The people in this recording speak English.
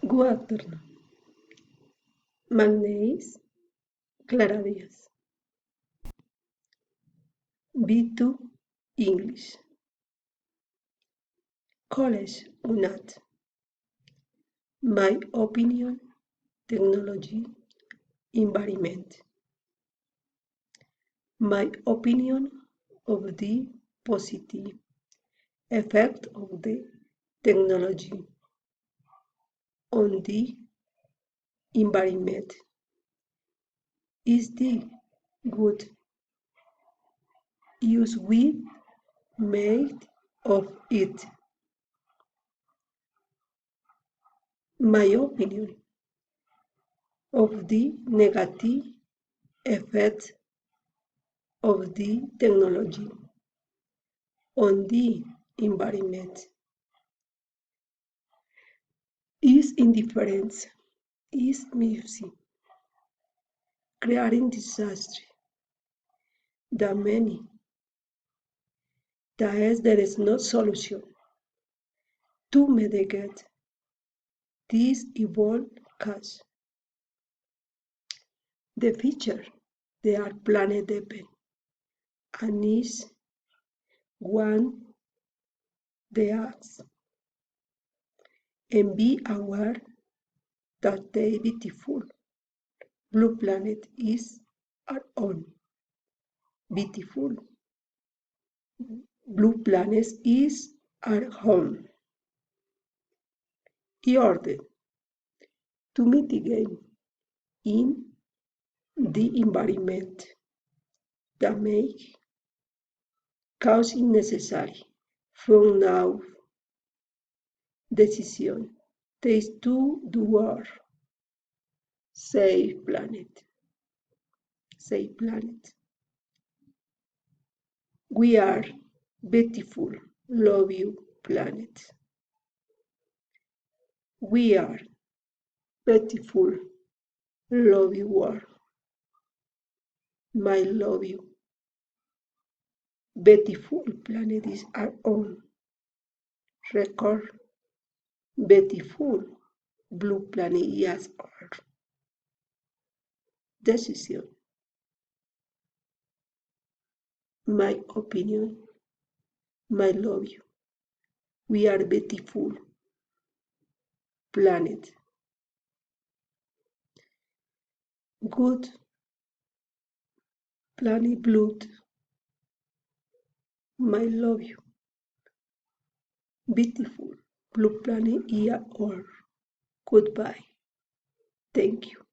Good afternoon. My name is Clara. B2 English. College or not. My opinion, technology, environment. My opinion of the positive effect of the technology on the environment is the good use we made of it. My opinion of the negative effect of the technology on the environment is indifference, is music, creating disaster, the many, there is no solution to mitigate this evolved cause. The feature, they are planet dependent and is one they ask and be aware that the beautiful blue planet is our own. Beautiful blue planet is our home. In order to mitigate in the environment that make causing necessary from now decision takes to do our save planet. Save planet. We are beautiful, love you planet. We are beautiful, love you world. My love you. Beautiful planet is our own. Record beautiful blue planet is our decision. My opinion, my love you. We are beautiful planet. Good planet blood. My love you. Beautiful blue planet here or goodbye. Thank you.